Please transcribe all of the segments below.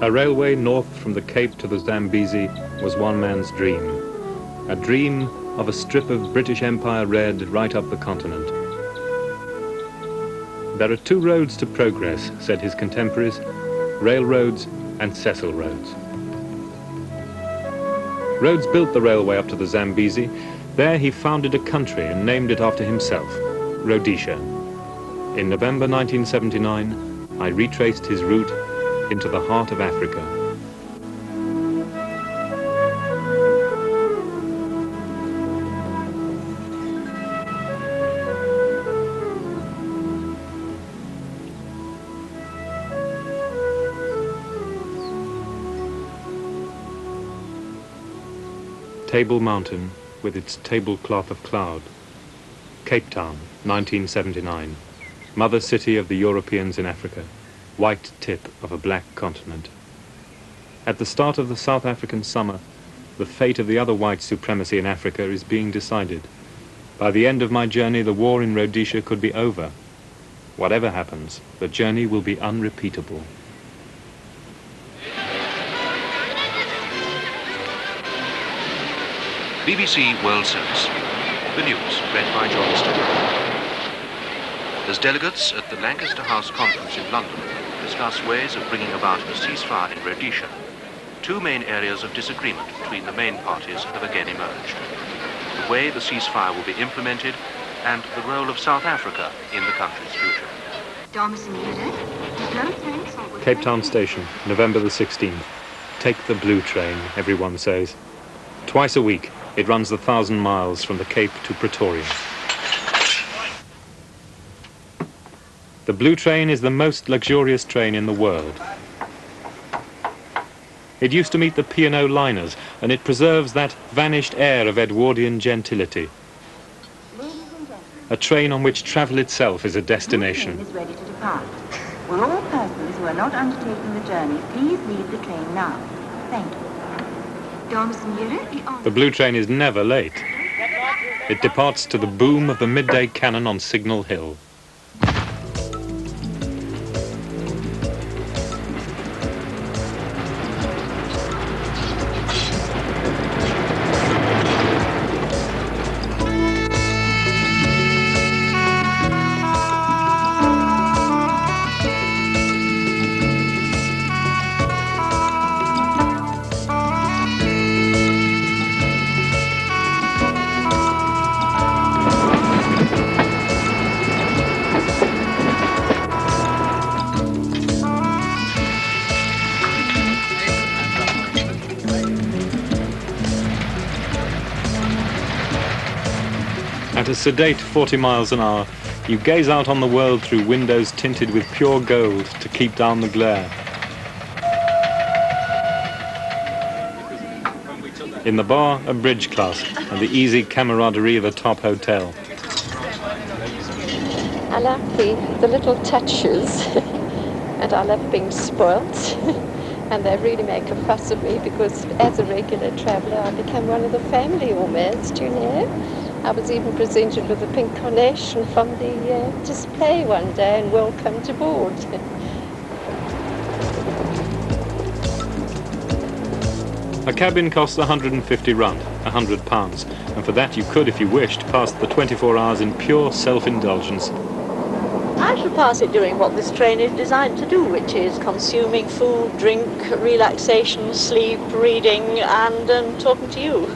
A railway north from the Cape to the Zambezi was one man's dream. A dream of a strip of British Empire red right up the continent. There are two roads to progress, said his contemporaries, railroads and Cecil roads. Rhodes built the railway up to the Zambezi. There he founded a country and named it after himself, Rhodesia. In November 1979, I retraced his route into the heart of Africa. Table Mountain with its tablecloth of cloud. Cape Town, 1979. Mother city of the Europeans in Africa. White tip of a black continent. At the start of the South African summer, the fate of the other white supremacy in Africa is being decided. By the end of my journey, the war in Rhodesia could be over. Whatever happens, the journey will be unrepeatable. BBC World Service. The news, read by John Stewart. As delegates at the Lancaster House Conference in London discuss ways of bringing about a ceasefire in Rhodesia, two main areas of disagreement between the main parties have again emerged. The way the ceasefire will be implemented and the role of South Africa in the country's future. Cape Town Station, November the 16th. Take the blue train, everyone says. Twice a week, it runs the 1,000 miles from the Cape to Pretoria. The blue train is the most luxurious train in the world. It used to meet the P&O liners, and it preserves that vanished air of Edwardian gentility. A train on which travel itself is a destination. The train is ready to depart. Will all persons who are not undertaking the journey please leave the train now? Thank you. The blue train is never late. It departs to the boom of the midday cannon on Signal Hill. At a sedate 40 miles an hour, you gaze out on the world through windows tinted with pure gold to keep down the glare. In the bar, a bridge class and the easy camaraderie of a top hotel. I like the little touches and I love being spoilt and they really make a fuss of me because as a regular traveller I become one of the family almost, you know. I was even presented with a pink carnation from the display one day and welcomed aboard. A cabin costs 150 rand, £100, and for that you could, if you wished, pass the 24 hours in pure self-indulgence. I shall pass it doing what this train is designed to do, which is consuming food, drink, relaxation, sleep, reading, and talking to you.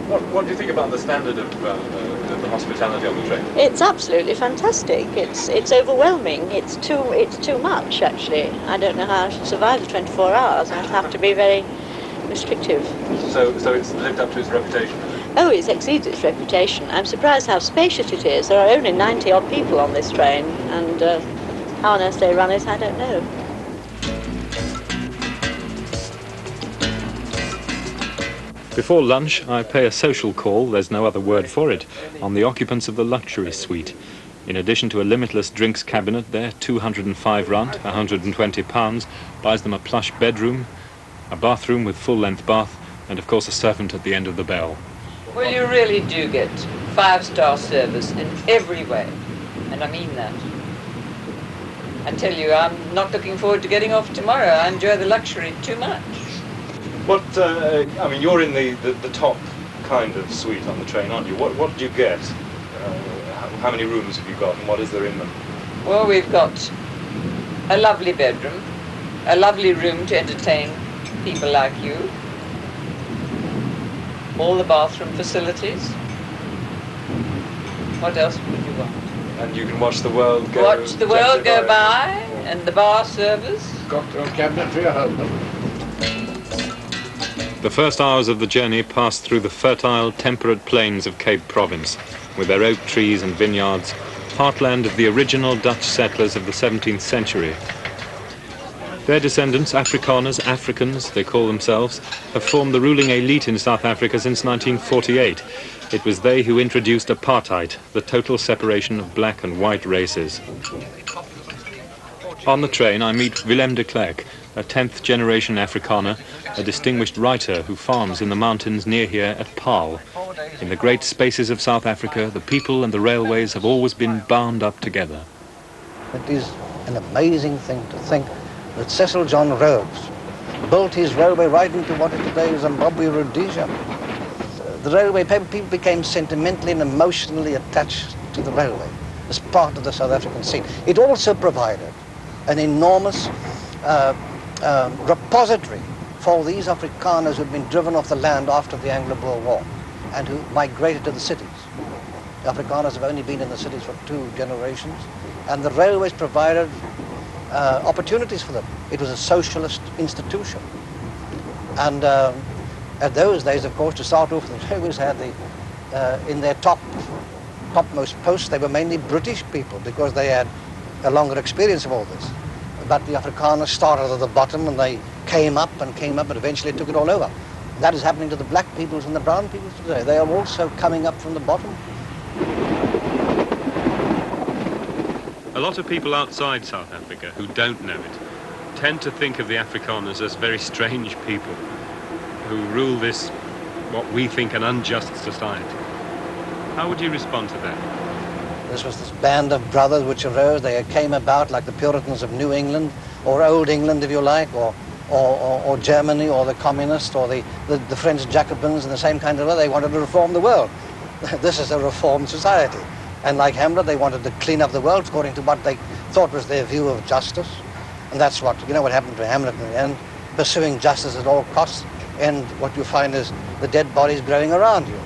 What do you think about the standard of the hospitality on the train? It's absolutely fantastic. It's overwhelming. It's too much, actually. I don't know how I should survive the 24 hours. I'd have to be very restrictive. So it's lived up to its reputation? Oh, it exceeds its reputation. I'm surprised how spacious it is. There are only 90-odd people on this train, and how on earth they run it, I don't know. Before lunch, I pay a social call, there's no other word for it, on the occupants of the luxury suite. In addition to a limitless drinks cabinet, there, 205 rand, £120, buys them a plush bedroom, a bathroom with full-length bath, and of course a servant at the end of the bell. Well, you really do get 5-star service in every way, and I mean that. I tell you, I'm not looking forward to getting off tomorrow. I enjoy the luxury too much. What, I mean, you're in the top kind of suite on the train, aren't you? What did you get? How many rooms have you got, and what is there in them? Well, we've got a lovely bedroom, a lovely room to entertain people like you, all the bathroom facilities. What else would you want? And you can watch the world go... Watch the world go by, and the bar service. Cocktail cabinet for your husband. The first hours of the journey passed through the fertile, temperate plains of Cape Province, with their oak trees and vineyards, heartland of the original Dutch settlers of the 17th century. Their descendants, Afrikaners, Africans, they call themselves, have formed the ruling elite in South Africa since 1948. It was they who introduced apartheid, the total separation of black and white races. On the train, I meet Willem de Klerk, a 10th generation Afrikaner, a distinguished writer who farms in the mountains near here at Paarl. In the great spaces of South Africa, the people and the railways have always been bound up together. It is an amazing thing to think that Cecil John Rhodes built his railway right into what is today Zimbabwe, Rhodesia. The railway, people became sentimentally and emotionally attached to the railway as part of the South African scene. It also provided an enormous repository for these Afrikaners who had been driven off the land after the Anglo-Boer War and who migrated to the cities. The Afrikaners have only been in the cities for 2 generations, and the railways provided opportunities for them. It was a socialist institution. And at those days, of course, to start off, the railways had in their topmost posts, they were mainly British people because they had a longer experience of all this. But the Afrikaners started at the bottom and they came up and eventually took it all over. That is happening to the black peoples and the brown peoples today. They are also coming up from the bottom. A lot of people outside South Africa who don't know it tend to think of the Afrikaners as very strange people who rule this, what we think, an unjust society. How would you respond to that? This was this band of brothers which arose. They came about like the Puritans of New England, or Old England, if you like, or Germany, or the communists, or the French Jacobins, in the same kind of way. They wanted to reform the world. This is a reformed society. And like Hamlet, they wanted to clean up the world according to what they thought was their view of justice. And that's what, you know what happened to Hamlet in the end, pursuing justice at all costs, and what you find is the dead bodies growing around you.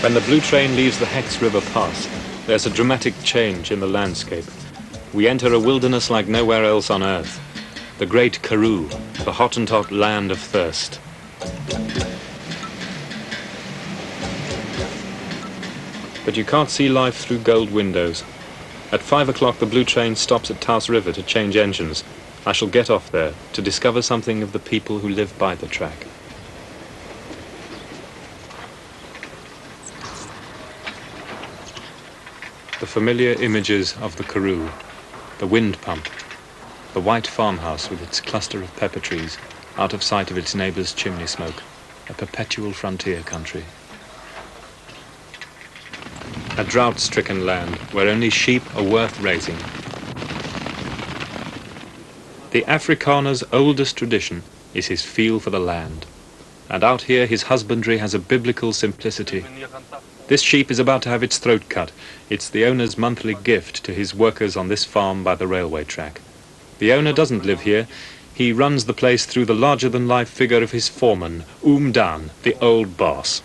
When the blue train leaves the Hex River Pass, there's a dramatic change in the landscape. We enter a wilderness like nowhere else on Earth. The great Karoo, the Hottentot land of thirst. But you can't see life through gold windows. At 5 o'clock, the blue train stops at Taos River to change engines. I shall get off there to discover something of the people who live by the track. The familiar images of the Karoo, the wind pump, the white farmhouse with its cluster of pepper trees, out of sight of its neighbour's chimney smoke, a perpetual frontier country. A drought-stricken land where only sheep are worth raising. The Afrikaner's oldest tradition is his feel for the land. And out here his husbandry has a biblical simplicity. This sheep is about to have its throat cut. It's the owner's monthly gift to his workers on this farm by the railway track. The owner doesn't live here. He runs the place through the larger-than-life figure of his foreman, Dan, the old boss.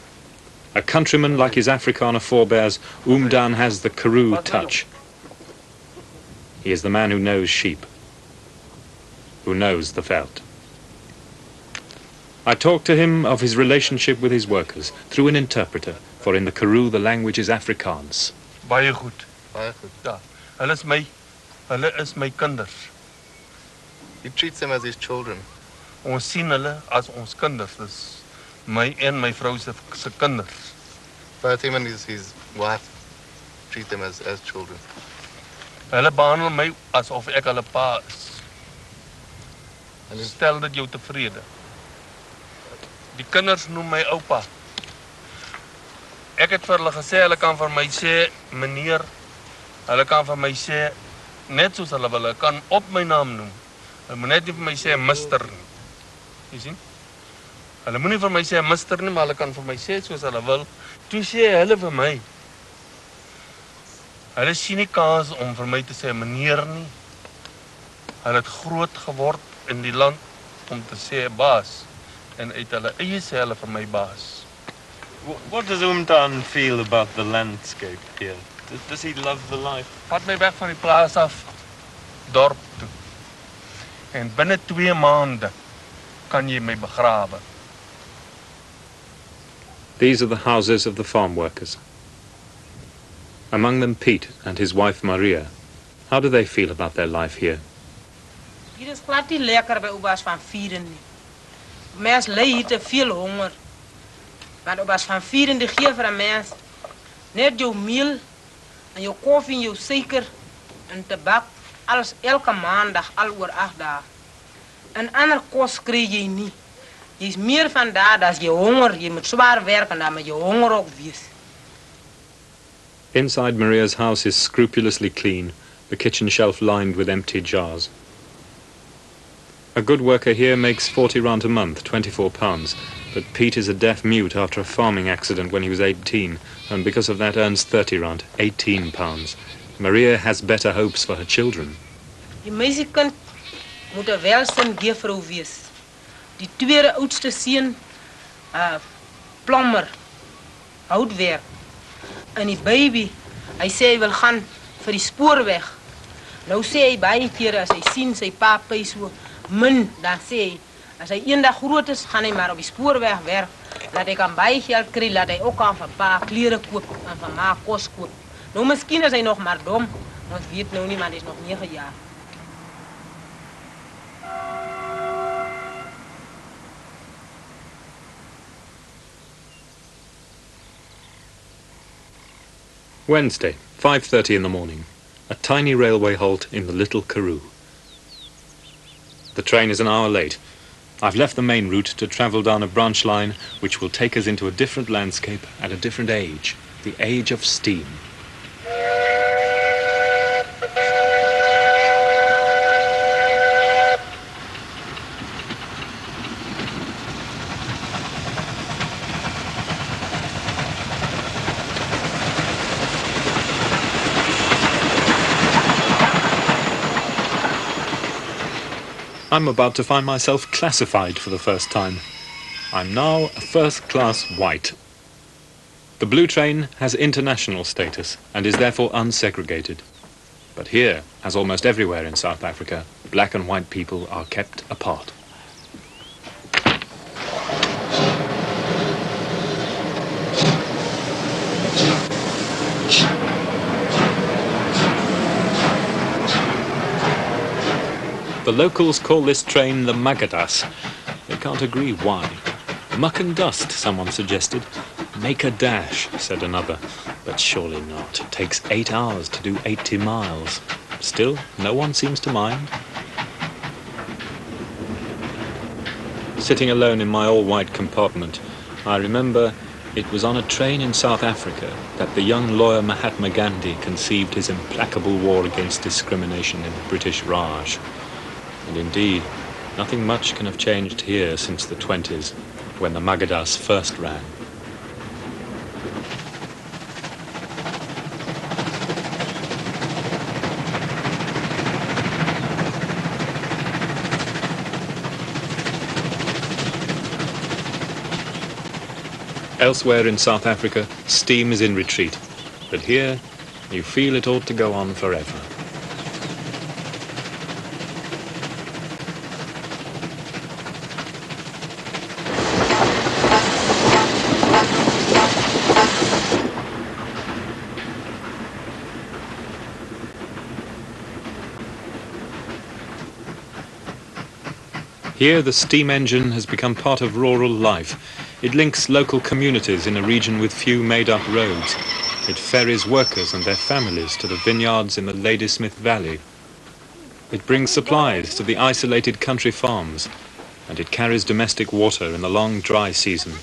A countryman like his Afrikaner forebears, Dan has the Karoo touch. He is the man who knows sheep, who knows the veld. I talked to him of his relationship with his workers through an interpreter, for in the Karoo the language is Afrikaans. Baie goed. Baie goed. Ja. Hulle is my kinders. He treats them as his children. Ons sien hulle as ons kinders. Dis my en my vrou se kinders. Both him and his wife treat them as children. Hulle behandel my asof ek hulle pa is. Hulle stel dit jou tevrede. Die kinders noem my oupa. Ek het vir hulle gesê, hulle kan vir my sê, meneer. Hulle kan vir my sê, net soos hulle wil, hulle kan op my naam noem. Hulle moet net nie vir my sê, mister nie. Jy sien? Hulle moet nie vir my sê, mister nie, maar hulle kan vir my sê, soos hulle wil. Toe sê hulle vir my. Hulle sien nie kans om vir my te sê, meneer nie. Hulle het groot geword in die land om te sê, baas. En uit hulle eie sê hulle vir my baas. What does Dan feel about the landscape here? Does he love the life? Vat my weg van die plaas af, dorp toe. En binne 2 maande kan jy my begrawe. These are the houses of the farm workers. Among them Piet and his wife Maria. How do they feel about their life here? Hier is glad nie lekker by oba's van 4 nie. Mens ly hier te veel honger. Want oba's van 4 die gee vir 'n mens net jou meel en jou koffie en jou suiker en tabak alles elke maandag al oor 8 dae. En ander kos kry jy nie. Jy's meer van daar as jy honger, jy moet swaar werk en dan moet jy honger ook wees. Inside Maria's house is scrupulously clean, the kitchen shelf lined with empty jars. A good worker here makes 40 rand a month, £24, but Piet is a deaf mute after a farming accident when he was 18, and because of that earns 30 rand, £18. Maria has better hopes for her children. Die meisiekind moet 'n welsin juffrou wees. Die tweede oudste seun, plommer, houtwerk. En die baby, hy sê hy wil gaan vir die spoorweg. Nou sê hy baie kere as hy sien sy pa pay so min, dan sê hy, as hy eendag groot is, gaan hy maar op die spoorweg werk. Laat hy kan baie geld kry, laat hy ook aan van pa klere koop en van ma kos koop. Nou miskien is hy nog maar dom, ons weet nou nie, maar hy is nog 9 jaar. Wednesday, 5:30 in the morning. A tiny railway halt in the little Karoo. The train is an hour late. I've left the main route to travel down a branch line which will take us into a different landscape at a different age, the age of steam. I'm about to find myself classified for the first time. I'm now a first-class white. The blue train has international status and is therefore unsegregated. But here, as almost everywhere in South Africa, black and white people are kept apart. The locals call this train the Magadas. They can't agree why. Muck and dust, someone suggested. Make a dash, said another. But surely not. It takes 8 hours to do 80 miles. Still, no one seems to mind. Sitting alone in my all-white compartment, I remember it was on a train in South Africa that the young lawyer Mahatma Gandhi conceived his implacable war against discrimination in the British Raj. And indeed, nothing much can have changed here since the 20s. when the Magadas first ran. Elsewhere in South Africa, steam is in retreat, but here you feel it ought to go on forever. Here the steam engine has become part of rural life. It links local communities in a region with few made-up roads. It ferries workers and their families to the vineyards in the Ladysmith Valley. It brings supplies to the isolated country farms, and it carries domestic water in the long dry season.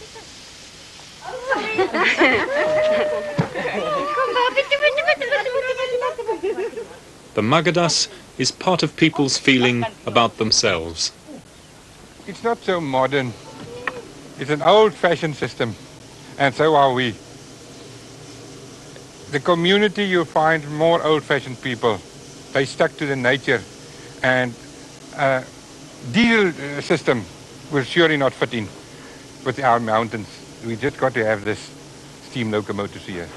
The Magadas is part of people's feeling about themselves. It's not so modern. It's an old-fashioned system, and so are we. The community, you find more old-fashioned people. They stuck to the nature, and diesel system will surely not fit in with our mountains. We just got to have this steam locomotives here.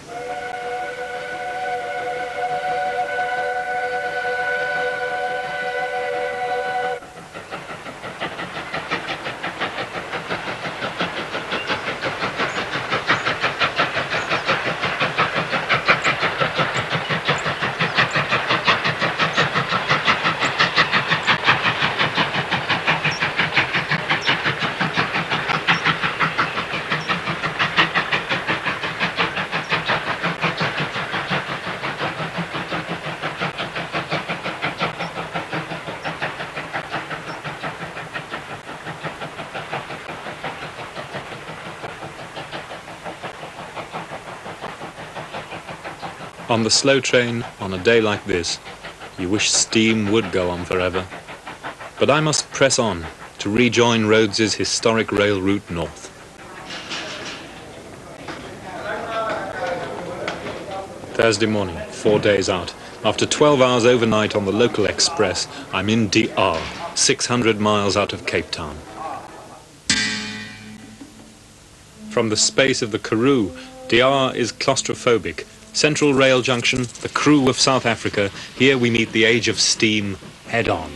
On the slow train, on a day like this, you wish steam would go on forever. But I must press on to rejoin Rhodes's historic rail route north. Thursday morning, 4 days out. After 12 hours overnight on the local express, I'm in DR, 600 miles out of Cape Town. From the space of the Karoo, DR is claustrophobic. Central Rail Junction, the Crew of South Africa. Here we meet the age of steam head on.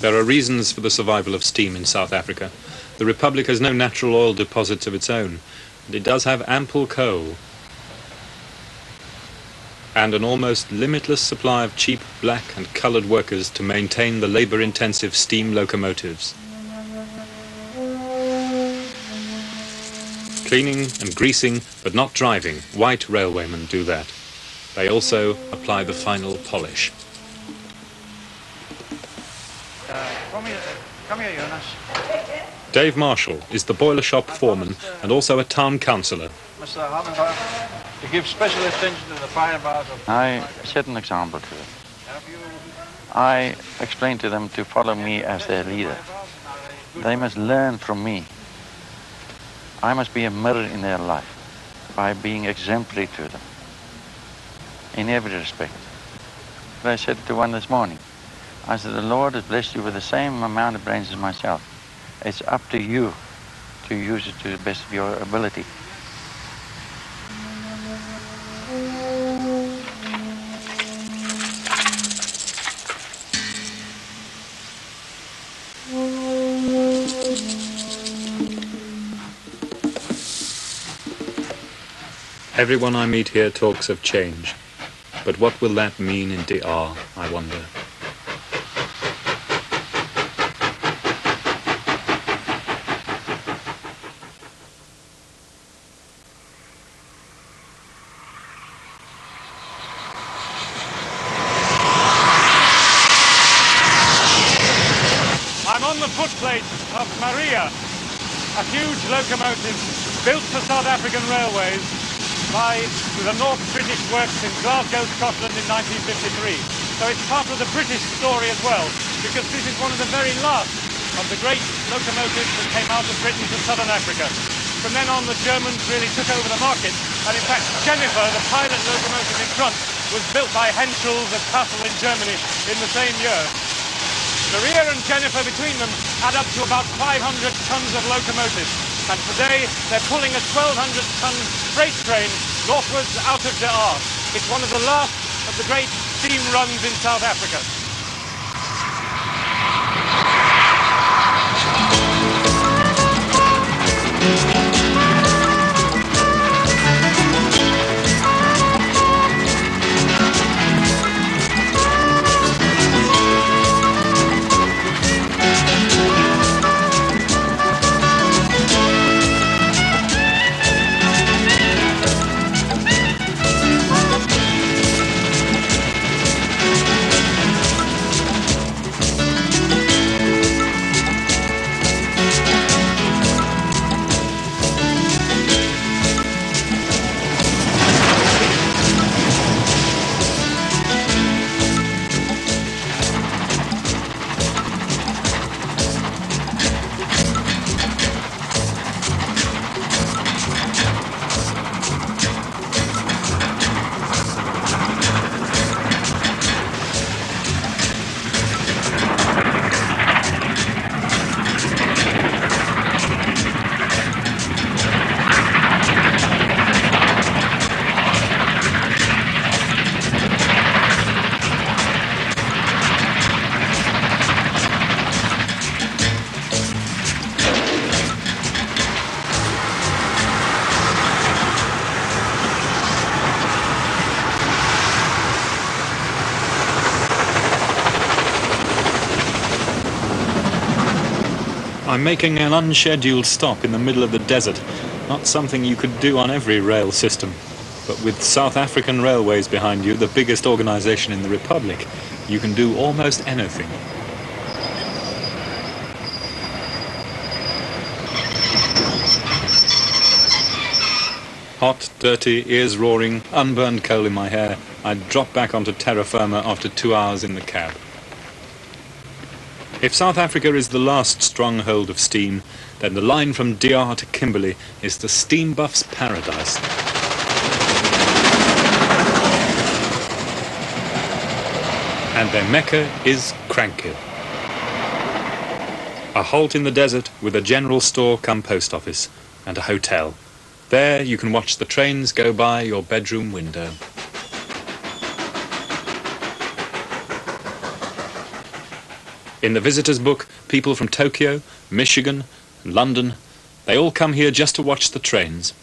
There are reasons for the survival of steam in South Africa. The Republic has no natural oil deposits of its own, but it does have ample coal and an almost limitless supply of cheap black and coloured workers to maintain the labour-intensive steam locomotives. Cleaning and greasing, but not driving. White railwaymen do that. They also apply the final polish. Come here, Jonas. Dave Marshall is the boiler shop foreman and also a town councillor. Mr. Hammenbach, to give special attention to the fire bars of... I set an example to them. I explain to them to follow me as their leader. They must learn from me. I must be a mirror in their life by being exemplary to them in every respect. But I said to one this morning, I said, the Lord has blessed you with the same amount of brains as myself. It's up to you to use it to the best of your ability. Everyone I meet here talks of change. But what will that mean in DR, I wonder? I'm on the footplate of Maria. a huge locomotive built for South African Railways by the North British Works in Glasgow, Scotland in 1953. So it's part of the British story as well, because this is one of the very last of the great locomotives that came out of Britain to Southern Africa. From then on, the Germans really took over the market, and in fact, Jennifer, the pilot locomotive in front, was built by Henschel's at Kassel in Germany in the same year. Maria and Jennifer between them add up to about 500 tons of locomotive, and today they're pulling a 1,200-ton freight train northwards out of De Aar. It's one of the last of the great steam runs in South Africa. I'm making an unscheduled stop in the middle of the desert, not something you could do on every rail system. But with South African Railways behind you, the biggest organization in the Republic, you can do almost anything. Hot, dirty, ears roaring, unburned coal in my hair, I dropped back onto terra firma after 2 hours in the cab. If South Africa is the last stronghold of steam, then the line from De Aar to Kimberley is the steam buff's paradise. And their mecca is Crankhill. A halt in the desert with a general store come post office and a hotel. There you can watch the trains go by your bedroom window. In the visitors' book, people from Tokyo, Michigan, and London, they all come here just to watch the trains.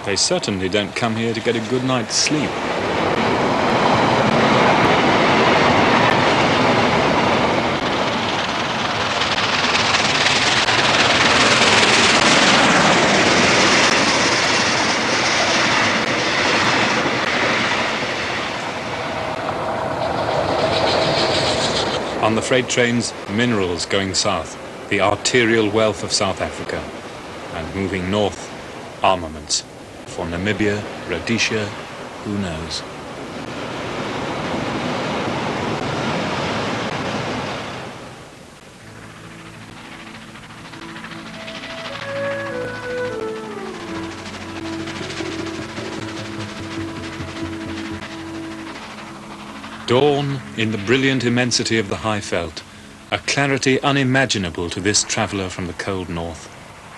They certainly don't come here to get a good night's sleep. On the freight trains, minerals going south, the arterial wealth of South Africa, and moving north, armaments. For Namibia, Rhodesia, who knows? Dawn in the brilliant immensity of the high veld, a clarity unimaginable to this traveller from the cold north.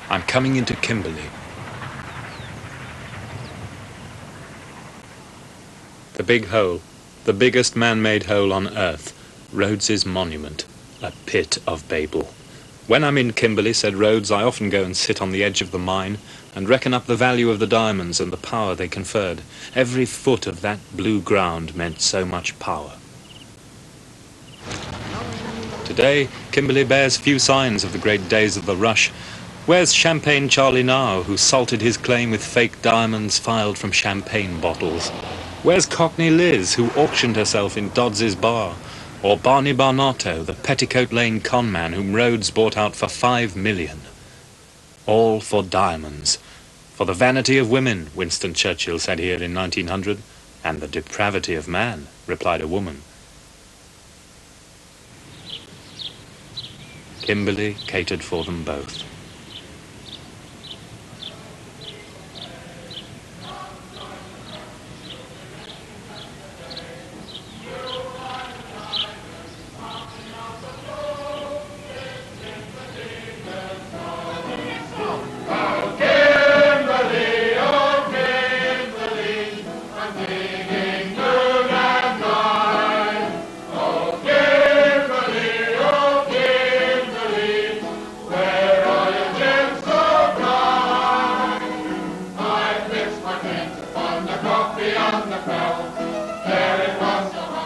I'm coming into Kimberley. The big hole, the biggest man-made hole on earth, Rhodes's monument, a pit of Babel. When I'm in Kimberley, said Rhodes, I often go and sit on the edge of the mine and reckon up the value of the diamonds and the power they conferred. Every foot of that blue ground meant so much power. Today, Kimberley bears few signs of the great days of the rush. Where's Champagne Charlie now, who salted his claim with fake diamonds filed from champagne bottles? Where's Cockney Liz, who auctioned herself in Dodds's bar? Or Barney Barnato, the Petticoat Lane conman whom Rhodes bought out for $5 million. All for diamonds. For the vanity of women, Winston Churchill said here in 1900, and the depravity of man, replied a woman. Kimberley catered for them both.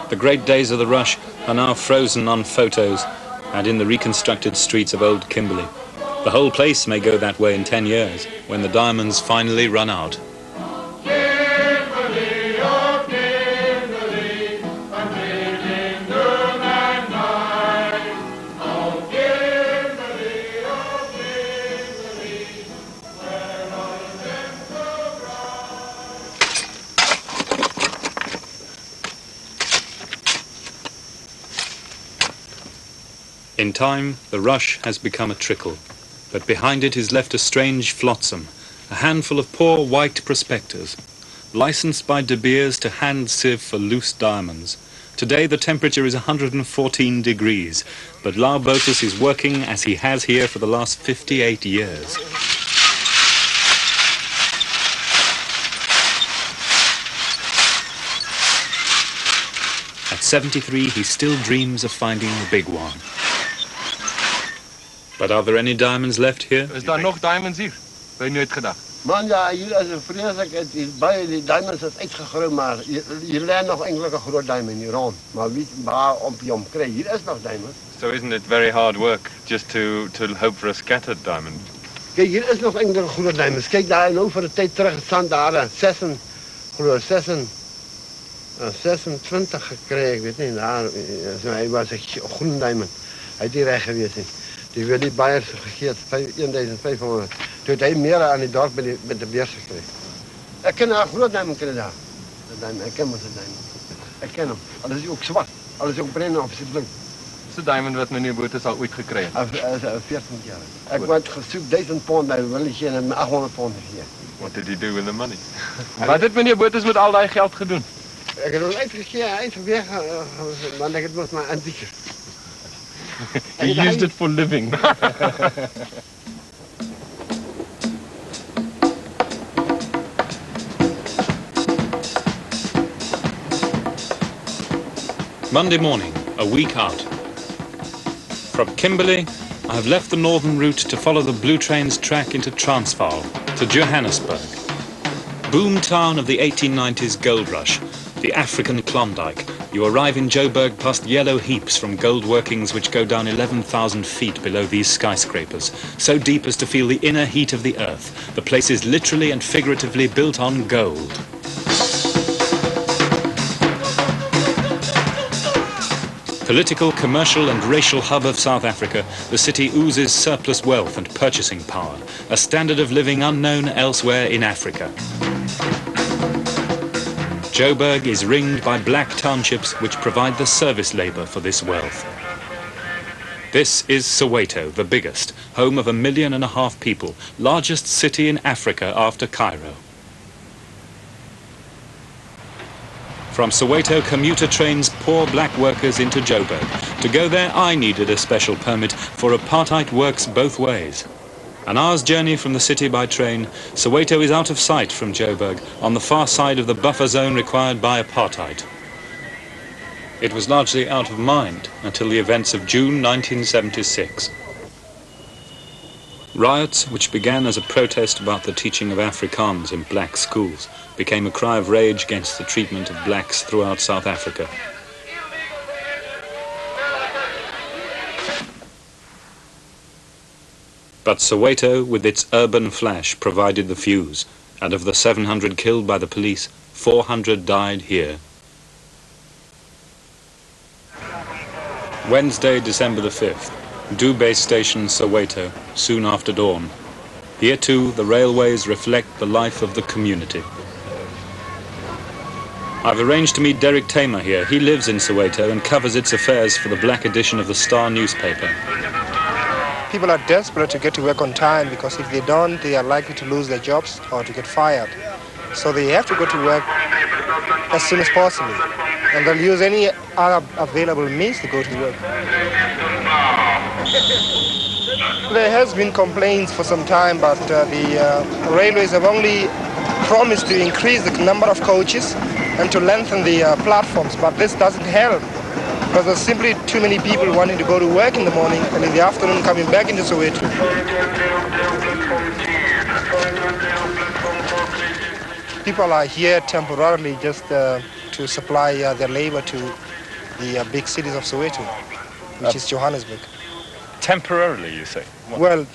The great days of the rush are now frozen on photos and in the reconstructed streets of old Kimberley. The whole place may go that way in 10 years, when the diamonds finally run out. In time, the rush has become a trickle, but behind it is left a strange flotsam, a handful of poor white prospectors, licensed by De Beers to hand sieve for loose diamonds. Today the temperature is 114 degrees, but Laubotus is working as he has here for the last 58 years. At 73, he still dreams of finding the big one. But are there any diamonds left here? Is daar nog diamonds hier? Heb je nooit gedacht? Man, ja, hier is een vreselijk. Bij die diamonds is uitgegroeid, maar je leert nog enkele grote diamonds hier rond. Maar wie waar op je krijgt, hier is nog diamonds. So isn't it very hard work just to hope for a scattered diamond? Kijk, hier is nog enkele grote diamonds. Kijk, daar nou voor de tijd terug staan daar 26 gekregen, ik weet niet, daar hij was een groen diamond. Hij is direct geweest. Die werd die Bayers gegeven, 1500. Toen heeft hij meer aan die dorp met de Beers gekregen. Ik ken een groot diamond krijgen daar. Ik ken hem. Ik ken hem. Alles is ook zwart. Alles is ook bruin of is blauw. Dat is de diamond wat meneer Boetes al ooit gekregen. 14 jaar. Ik werd gezoekt 1000 pond, maar wil ik geen 800 pond gegeven. What did he do with the money? Wat heeft meneer Boetes met al die geld gedaan? Ik heb het uitgegeven, weg, maar ik was maar antiek. He used it for living. Monday morning, a week out. From Kimberley, I have left the northern route to follow the Blue Train's track into Transvaal, to Johannesburg. Boom town of the 1890s gold rush, the African Klondike. You arrive in Joburg past yellow heaps from gold workings which go down 11,000 feet below these skyscrapers, so deep as to feel the inner heat of the earth. The place is literally and figuratively built on gold. Political, commercial and racial hub of South Africa, the city oozes surplus wealth and purchasing power, a standard of living unknown elsewhere in Africa. Joburg is ringed by black townships which provide the service labour for this wealth. This is Soweto, the biggest, home of 1.5 million people, largest city in Africa after Cairo. From Soweto, commuter trains pour black workers into Joburg. To go there, I needed a special permit, for apartheid works both ways. An hour's journey from the city by train, Soweto is out of sight from Joburg, on the far side of the buffer zone required by apartheid. It was largely out of mind until the events of June 1976. Riots, which began as a protest about the teaching of Afrikaans in black schools, became a cry of rage against the treatment of blacks throughout South Africa. But Soweto, with its urban flash, provided the fuse, and of the 700 killed by the police, 400 died here. Wednesday, December the 5th. Dubé Station, Soweto, soon after dawn. Here too, the railways reflect the life of the community. I've arranged to meet Derek Tamer here. He lives in Soweto and covers its affairs for the black edition of the Star newspaper. People are desperate to get to work on time because if they don't, they are likely to lose their jobs or to get fired. So they have to go to work as soon as possible. And they'll use any other available means to go to work. There has been complaints for some time, but the railways have only promised to increase the number of coaches and to lengthen the platforms, but this doesn't help because there's simply too many people wanting to go to work in the morning and in the afternoon coming back into Soweto. People are here temporarily just to supply their labor to the big cities of Soweto, which is Johannesburg. Temporarily, you say? What? Well,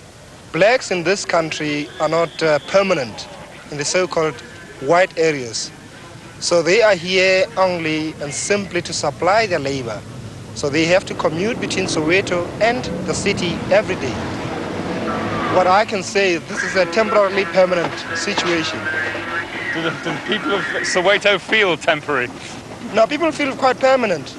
blacks in this country are not permanent in the so-called white areas. So they are here only and simply to supply their labor. So they have to commute between Soweto and the city every day. What I can say, this is a temporarily permanent situation. Do the people of Soweto feel temporary? No, people feel quite permanent.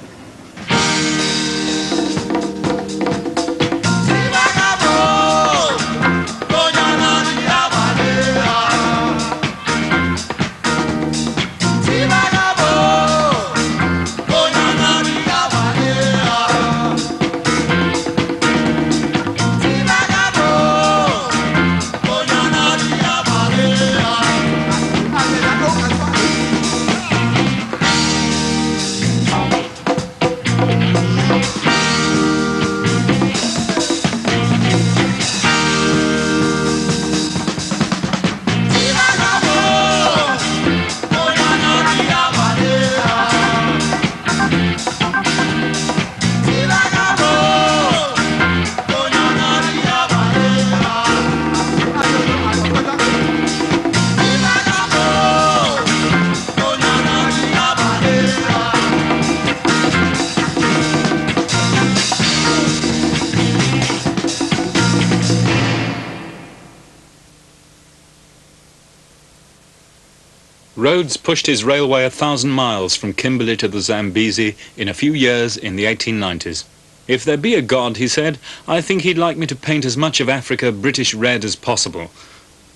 Rhodes pushed his railway 1,000 miles from Kimberley to the Zambezi in a few years in the 1890s. If there be a God, he said, I think he'd like me to paint as much of Africa British red as possible.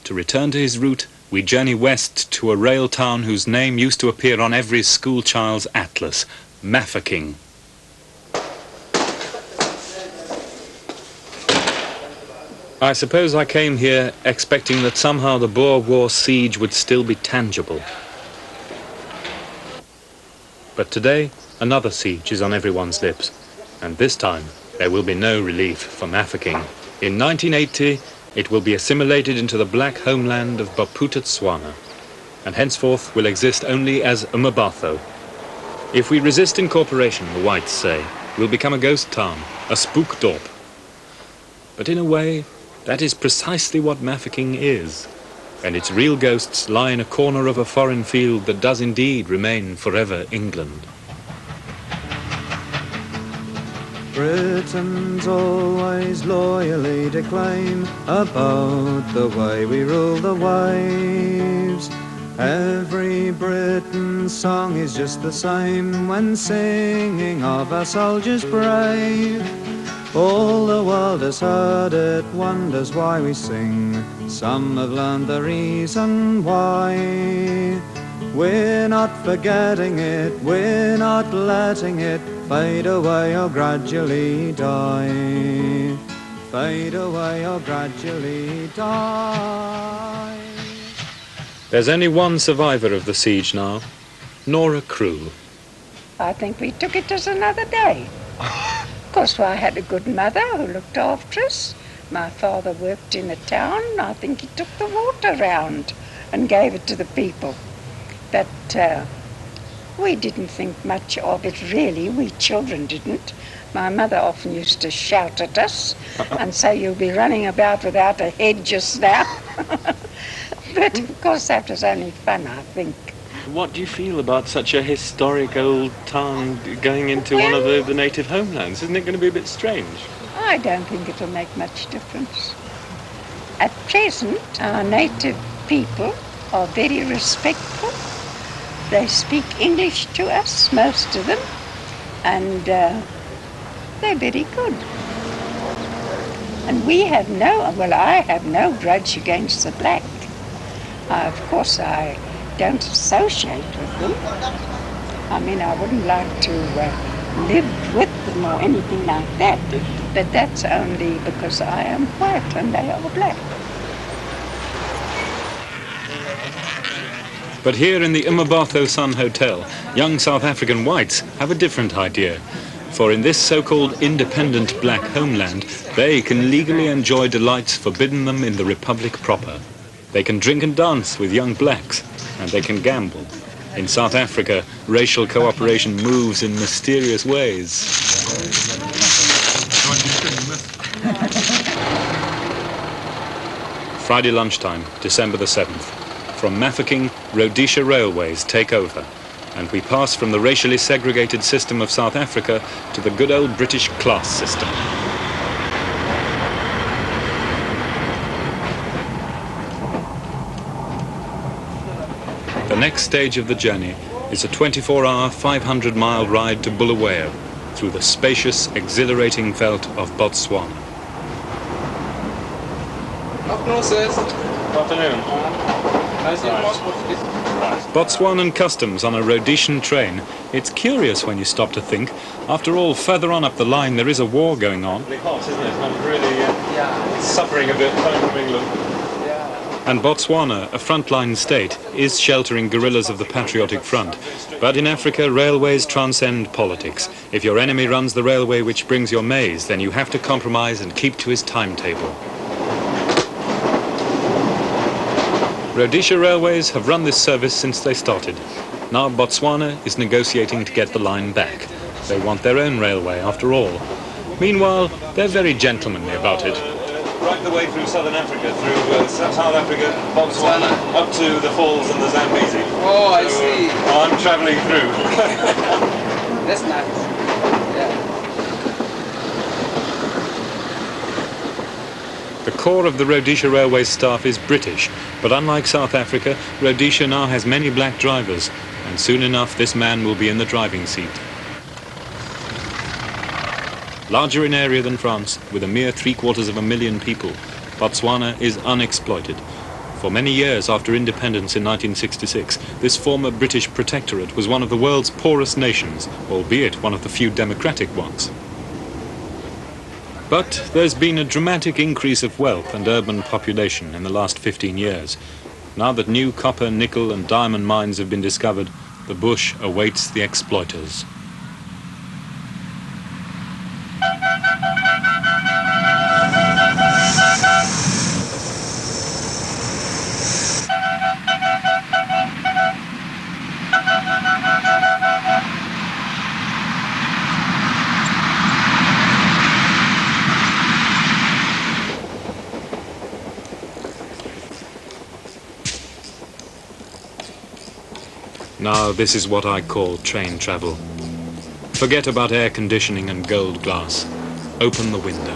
To return to his route, we journey west to a rail town whose name used to appear on every schoolchild's atlas, Mafeking. I suppose I came here expecting that somehow the Boer War siege would still be tangible. But today, another siege is on everyone's lips, and this time there will be no relief for Mafeking. In 1980, it will be assimilated into the black homeland of Bophuthatswana, and henceforth will exist only as Mmabatho. If we resist incorporation, the whites say, we'll become a ghost town, a spookdorp. But in a way, that is precisely what Mafeking is, and its real ghosts lie in a corner of a foreign field that does indeed remain forever England. Britons always loyally declaim about the way we rule the waves. Every Briton's song is just the same when singing of our soldiers brave. All the world has heard it, wonders why we sing. Some have learned the reason why. We're not forgetting it, we're not letting it fade away or gradually die. Fade away or gradually die. There's only one survivor of the siege now, Nora Crew. I think we took it as another day. Of course, I had a good mother who looked after us. My father worked in a town. I think he took the water round and gave it to the people. But we didn't think much of it, really. We children didn't. My mother often used to shout at us and say, you'll be running about without a head just now. But, of course, that was only fun, I think. what do you feel about such a historic old town going into one of the native homelands? Isn't it going to be a bit strange? I don't think it'll make much difference. At present, our native people are very respectful. They speak English to us, most of them, and they're very good. And we have I have no grudge against the black. Of course, I don't associate with them. I mean, I wouldn't like to live with them or anything like that, but that's only because I am white and they are black. But here in the Imabotho Sun Hotel, young South African whites have a different idea. For in this so-called independent black homeland, they can legally enjoy delights forbidden them in the Republic proper. They can drink and dance with young blacks, and they can gamble. In South Africa, racial cooperation moves in mysterious ways. Friday lunchtime, December the 7th. From Mafeking, Rhodesia Railways take over, and we pass from the racially segregated system of South Africa to the good old British class system. The next stage of the journey is a 24-hour, 500-mile ride to Bulawayo through the spacious, exhilarating veldt of Botswana. Afternoon, sirs. Afternoon. Botswanan customs on a Rhodesian train. It's curious when you stop to think. After all, further on up the line there is a war going on. It's hot, isn't it? I'm really suffering a bit coming from England. And Botswana, a frontline state, is sheltering guerrillas of the Patriotic Front. But in Africa, railways transcend politics. If your enemy runs the railway which brings your maize, then you have to compromise and keep to his timetable. Rhodesia Railways have run this service since they started. Now Botswana is negotiating to get the line back. They want their own railway after all. Meanwhile, they're very gentlemanly about it. Right the way through southern Africa, through South Africa, Botswana, up to the falls and the Zambezi. Oh, I see. I'm travelling through. That's nice. The core of the Rhodesia Railways staff is British, but unlike South Africa, Rhodesia now has many black drivers, and soon enough this man will be in the driving seat. Larger in area than France, with a mere 750,000 people, Botswana is unexploited. For many years after independence in 1966, this former British protectorate was one of the world's poorest nations, albeit one of the few democratic ones. But there's been a dramatic increase of wealth and urban population in the last 15 years. Now that new copper, nickel and diamond mines have been discovered, the bush awaits the exploiters. Now this is what I call train travel. Forget about air conditioning and gold glass. Open the window.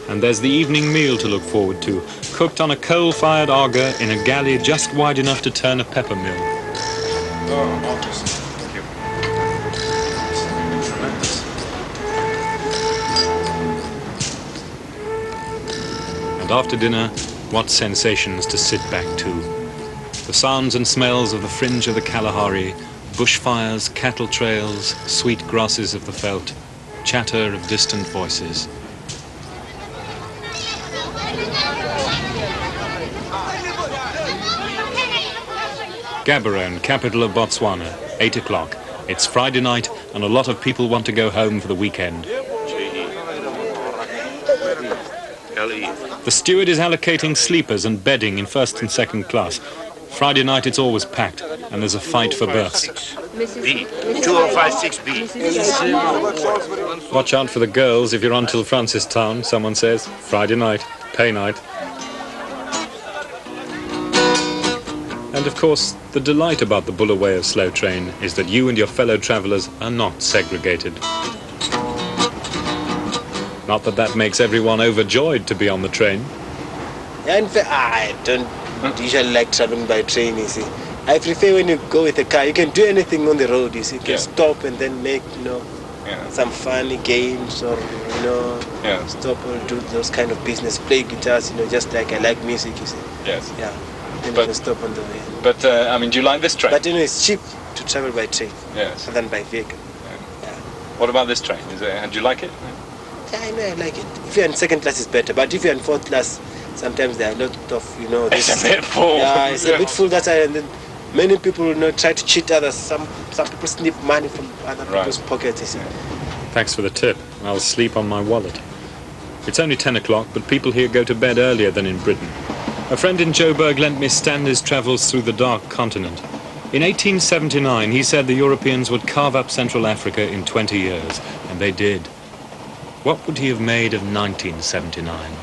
And there's the evening meal to look forward to, cooked on a coal-fired auger in a galley just wide enough to turn a pepper mill. Oh, marvellous. Thank you. Tremendous. And after dinner, what sensations to sit back to. The sounds and smells of the fringe of the Kalahari, bushfires, cattle trails, sweet grasses of the veldt, chatter of distant voices. Gaborone, capital of Botswana, 8 o'clock. It's Friday night and a lot of people want to go home for the weekend. The steward is allocating sleepers and bedding in first and second class. Friday night it's always packed, and there's a fight for berths. B. 2056B. Watch out for the girls if you're on till Francistown, someone says. Friday night, pay night. And of course, the delight about the Bulawayo slow train is that you and your fellow travellers are not segregated. Not that that makes everyone overjoyed to be on the train. In fact, I don't usually like traveling by train, you see. I prefer when you go with a car, you can do anything on the road, you see. You can stop and then make, some funny games or, stop or do those kind of business, play guitars, just like I like music, you see. Yes. Yeah. Then you can stop on the way. But, I mean, do you like this train? But, it's cheap to travel by train than by vehicle. Yeah. What about this train? Do you like it? Yeah, I know, I like it. If you're in second class, it's better. But if you're in fourth class, sometimes there are a lot of, It's a bit full. Yeah, it's a bit full. That's why, and then many people, try to cheat others. Some people snip money from other people's pockets. You see. Thanks for the tip. I'll sleep on my wallet. It's only 10 o'clock, but people here go to bed earlier than in Britain. A friend in Joburg lent me Stanley's Travels Through the Dark Continent. In 1879, he said the Europeans would carve up Central Africa in 20 years, and they did. What would he have made of 1979?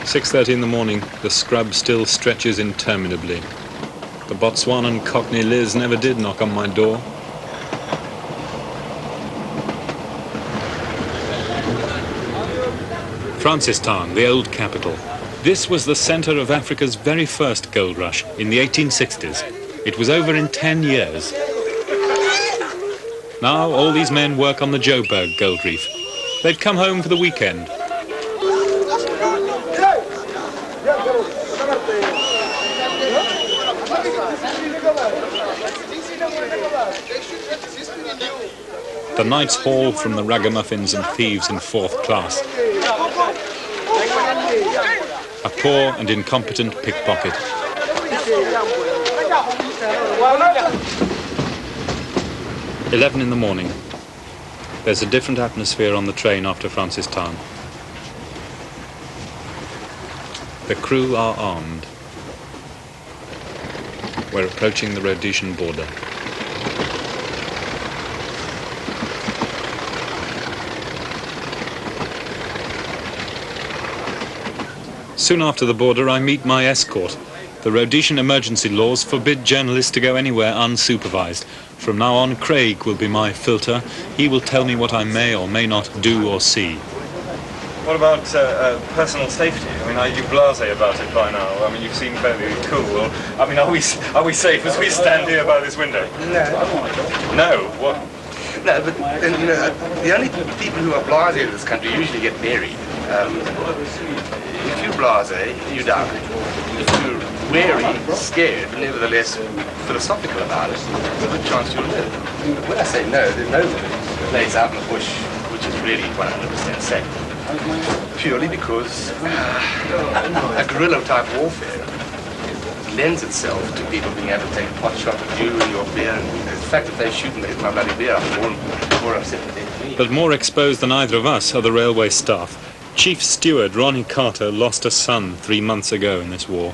"6:30 in the morning, the scrub still stretches interminably. The Botswanan Cockney Liz never did knock on my door. Francistown, the old capital. This was the centre of Africa's very first gold rush in the 1860s. It was over in 10 years. Now all these men work on the Joburg gold reef. They've come home for the weekend. The Knights haul from the ragamuffins and thieves in fourth class. A poor and incompetent pickpocket. 11 in the morning. There's a different atmosphere on the train after Francistown. The crew are armed. We're approaching the Rhodesian border. Soon after the border, I meet my escort. The Rhodesian emergency laws forbid journalists to go anywhere unsupervised. From now on, Craig will be my filter. He will tell me what I may or may not do or see. What about personal safety? I mean, are you blasé about it by now? I mean, you seem fairly cool. I mean, are we safe as we stand here by this window? No. No? What? No, but the only people who are blasé in this country usually get married. If you're blasé, you die. If you're wary, scared, but nevertheless philosophical about it, there's a good chance you'll live. But when I say no, there's no place out in the bush which is really 100% safe. Purely because a guerrilla-type warfare lends itself to people being able to take a pot shot at you and your beer. And the fact that they shoot and hit my bloody beer, I'm more upset with them. But more exposed than either of us are the railway staff. Chief Steward Ronnie Carter lost a son 3 months ago in this war.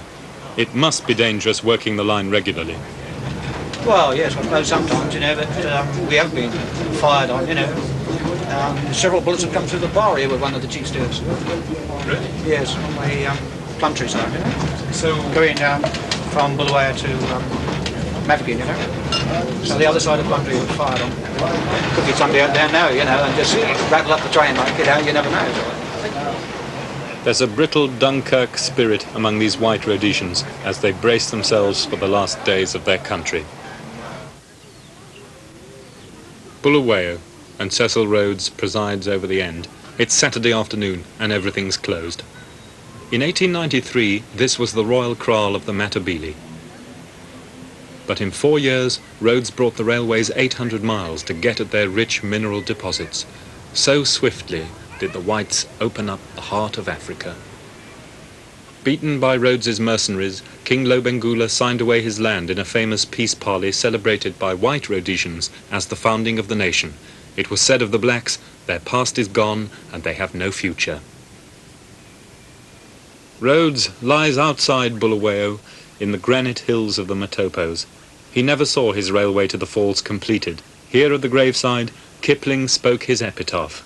It must be dangerous working the line regularly. Well, yes, I suppose sometimes, but we have been fired on, several bullets have come through the bar here with one of the chief stewards. Really? Yes, on the Plumtree side, So going from Bulawayo to Mafeking, So the other side of Plumtree was fired on. Could be somebody out there now, and just rattle up the train like, you never know. There's a brittle Dunkirk spirit among these white Rhodesians as they brace themselves for the last days of their country. Bulawayo, and Cecil Rhodes presides over the end. It's Saturday afternoon and everything's closed. In 1893, this was the royal kraal of the Matabele. But in 4 years, Rhodes brought the railways 800 miles to get at their rich mineral deposits. So swiftly did the whites open up the heart of Africa. Beaten by Rhodes's mercenaries, King Lobengula signed away his land in a famous peace parley celebrated by white Rhodesians as the founding of the nation. It was said of the blacks, Their past is gone and they have no future. Rhodes lies outside Bulawayo in the granite hills of the Matopos. He never saw his railway to the falls completed. Here at the graveside, Kipling spoke his epitaph.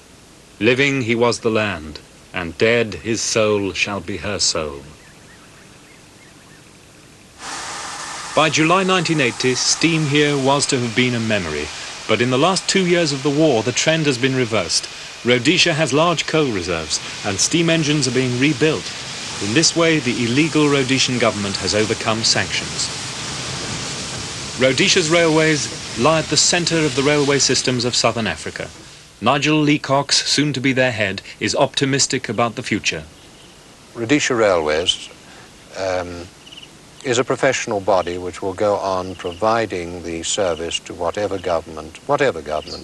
Living he was the land, and dead his soul shall be her soul. By July 1980, steam here was to have been a memory, but in the last 2 years of the war, the trend has been reversed. Rhodesia has large coal reserves, and steam engines are being rebuilt. In this way, the illegal Rhodesian government has overcome sanctions. Rhodesia's railways lie at the centre of the railway systems of southern Africa. Nigel Leacox, soon to be their head, is optimistic about the future. Rhodesia Railways is a professional body which will go on providing the service to whatever government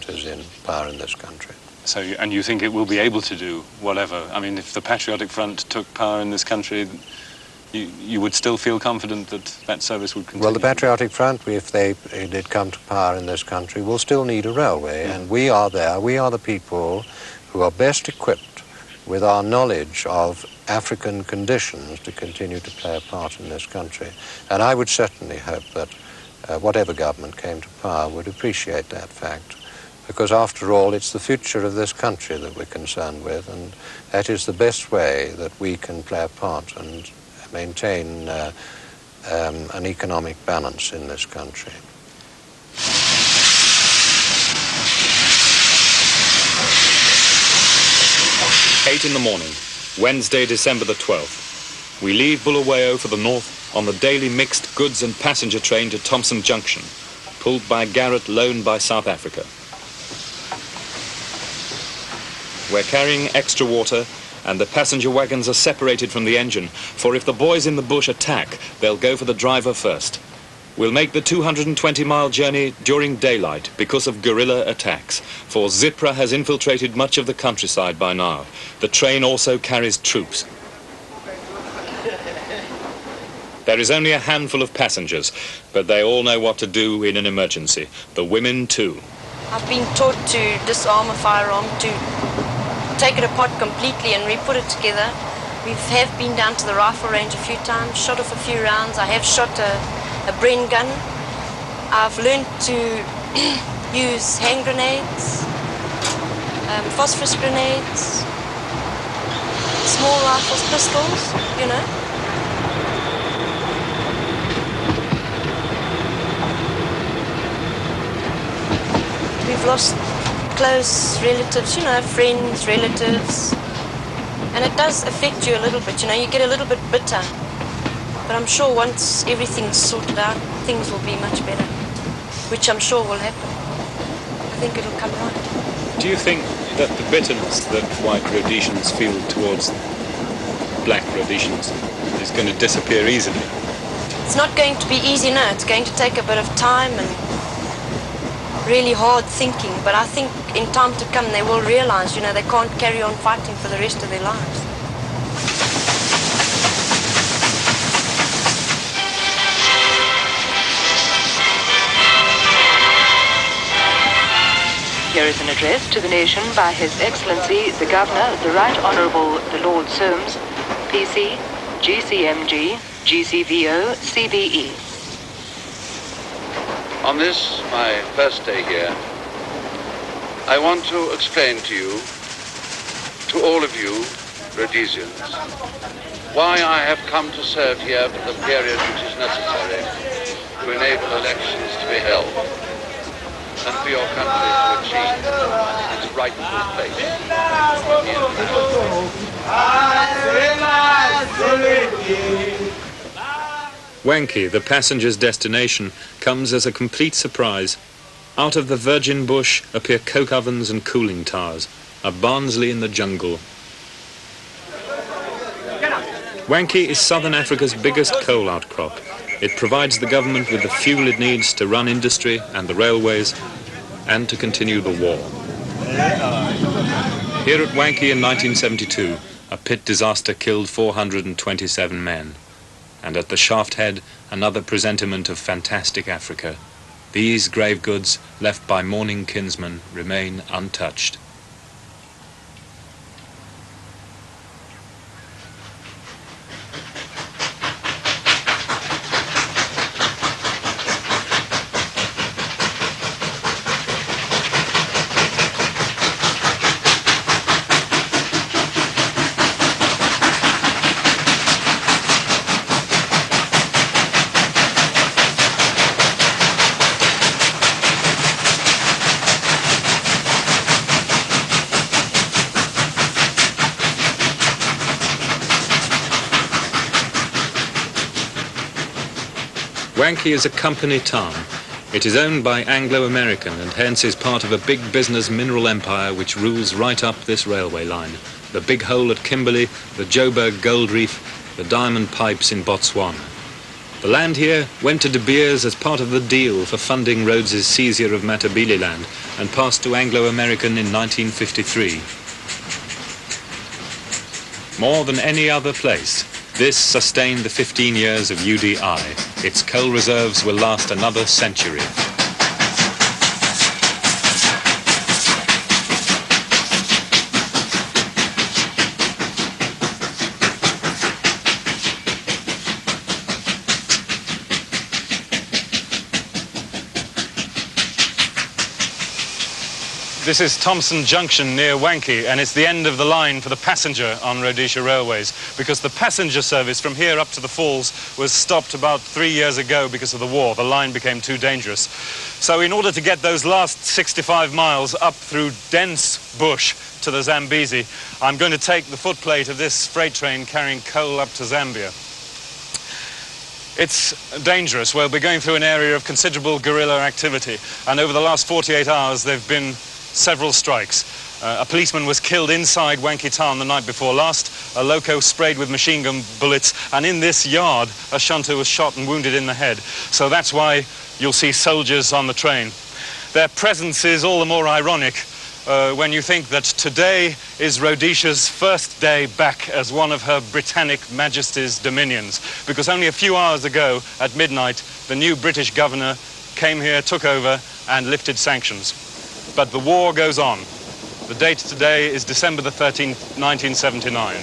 is in power in this country. So, and you think it will be able to do whatever? I mean, if the Patriotic Front took power in this country, you would still feel confident that that service would continue? Well, the Patriotic Front, if they did come to power in this country, will still need a railway, and we are there. We are the people who are best equipped with our knowledge of African conditions to continue to play a part in this country. And I would certainly hope that whatever government came to power would appreciate that fact, because after all, it's the future of this country that we're concerned with, and that is the best way that we can play a part and maintain an economic balance in this country. Eight in the morning, Wednesday, December the 12th. We leave Bulawayo for the north on the daily mixed goods and passenger train to Thompson Junction, pulled by Garrett loaned by South Africa. We're carrying extra water, and the passenger wagons are separated from the engine, for if the boys in the bush attack, they'll go for the driver first. We'll make the 220-mile journey during daylight because of guerrilla attacks, for Zipra has infiltrated much of the countryside by now. The train also carries troops. There is only a handful of passengers, but they all know what to do in an emergency. The women too. I've been taught to disarm a firearm, to take it apart completely and re-put it together. We have been down to the rifle range a few times, shot off a few rounds. I have shot a Bren gun. I've learned to use hand grenades, phosphorus grenades, small rifles, pistols, you know. We've lost close relatives, you know, friends, relatives. And it does affect you a little bit, you know, you get a little bit bitter. But I'm sure once everything's sorted out, things will be much better, which I'm sure will happen. I think it'll come right. Do you think that the bitterness that white Rhodesians feel towards black Rhodesians is going to disappear easily? It's not going to be easy, no. It's going to take a bit of time and really hard thinking, but I think in time to come they will realize, you know, they can't carry on fighting for the rest of their lives. Here is an address to the nation by His Excellency the Governor, the Right Honourable the Lord Soames, PC, GCMG, GCVO, CBE. On this, my first day here, I want to explain to you, to all of you, Rhodesians, why I have come to serve here for the period which is necessary to enable elections to be held, and for your country to achieve its rightful place in the Wankie, the passenger's destination, comes as a complete surprise. Out of the virgin bush appear coke ovens and cooling towers, a Barnsley in the jungle. Wankie is southern Africa's biggest coal outcrop. It provides the government with the fuel it needs to run industry and the railways, and to continue the war. Here at Wankie in 1972, a pit disaster killed 427 men. And at the shaft head, another presentiment of fantastic Africa. These grave goods, left by mourning kinsmen, remain untouched. Wankie is a company town. It is owned by Anglo-American and hence is part of a big business mineral empire which rules right up this railway line. The Big Hole at Kimberley, the Joburg Gold Reef, the Diamond Pipes in Botswana. The land here went to De Beers as part of the deal for funding Rhodes's seizure of Matabeleland and passed to Anglo-American in 1953. More than any other place, this sustained the 15 years of UDI. Its coal reserves will last another century. This is Thompson Junction near Wankie, and it's the end of the line for the passenger on Rhodesia Railways, because the passenger service from here up to the falls was stopped about 3 years ago because of the war. The line became too dangerous. So in order to get those last 65 miles up through dense bush to the Zambezi, I'm going to take the footplate of this freight train carrying coal up to Zambia. It's dangerous. We'll be going through an area of considerable guerrilla activity, and over the last 48 hours there have been several strikes. A policeman was killed inside Wankie town the night before last, a loco sprayed with machine gun bullets, and in this yard a shunter was shot and wounded in the head. So that's why you'll see soldiers on the train. Their presence is all the more ironic when you think that today is Rhodesia's first day back as one of Her Britannic Majesty's dominions, because only a few hours ago at midnight the new British governor came here, took over and lifted sanctions. But the war goes on. The date today is December the 13th, 1979.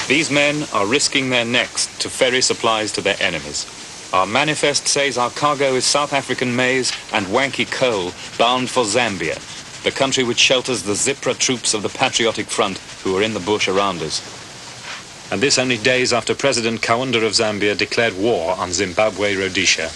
These men are risking their necks to ferry supplies to their enemies. Our manifest says our cargo is South African maize and Wankie coal bound for Zambia, the country which shelters the Zipra troops of the Patriotic Front who are in the bush around us. And this only days after President Kaunda of Zambia declared war on Zimbabwe Rhodesia.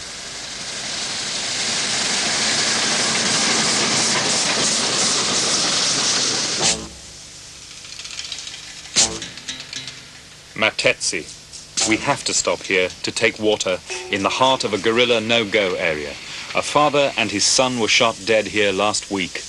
Matetse. We have to stop here to take water in the heart of a guerrilla no-go area. A father and his son were shot dead here last week.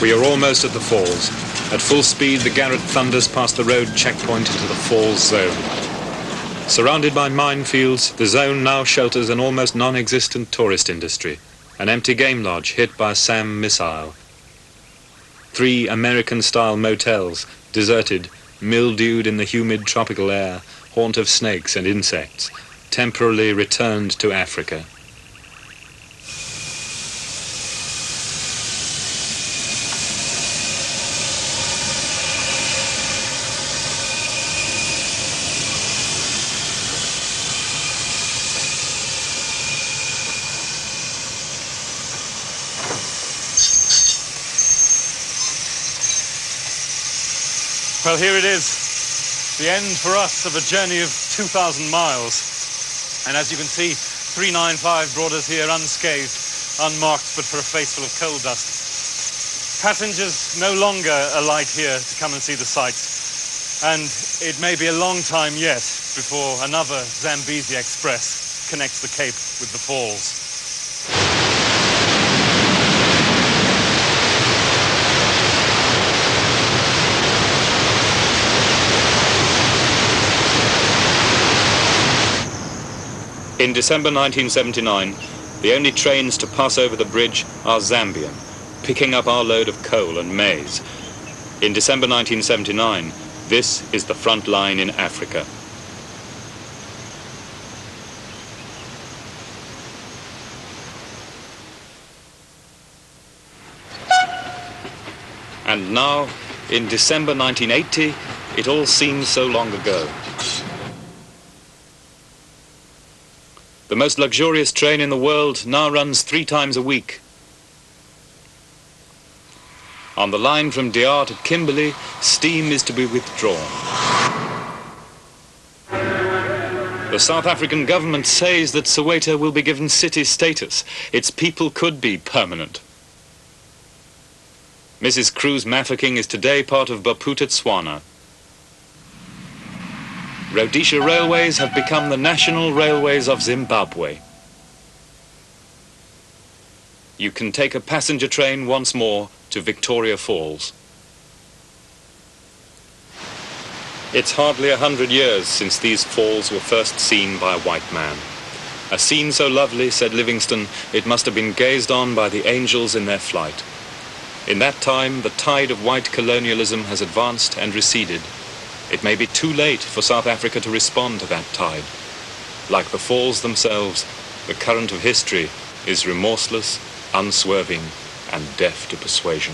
We are almost at the falls. At full speed, the Garrett thunders past the road checkpoint into the falls zone. Surrounded by minefields, the zone now shelters an almost non-existent tourist industry, an empty game lodge hit by a SAM missile. 3 American-style motels, deserted, mildewed in the humid tropical air, haunt of snakes and insects, temporarily returned to Africa. Well, here it is, the end for us of a journey of 2,000 miles. And as you can see, 395 brought us here unscathed, unmarked, but for a face full of coal dust. Passengers no longer alight here to come and see the sights. And it may be a long time yet before another Zambezi Express connects the Cape with the falls. In December 1979, the only trains to pass over the bridge are Zambian, picking up our load of coal and maize. In December 1979, this is the front line in Africa. And now, in December 1980, it all seems so long ago. The most luxurious train in the world now runs 3 times a week. On the line from Dear to Kimberley, steam is to be withdrawn. The South African government says that Soweto will be given city status. Its people could be permanent. Mrs. Cruz Mafeking is today part of Maputo, Tswana. Rhodesia Railways have become the national railways of Zimbabwe. You can take a passenger train once more to Victoria Falls. It's hardly 100 years since these falls were first seen by a white man. A scene so lovely, said Livingstone, it must have been gazed on by the angels in their flight. In that time, the tide of white colonialism has advanced and receded. It may be too late for South Africa to respond to that tide. Like the falls themselves, the current of history is remorseless, unswerving, and deaf to persuasion.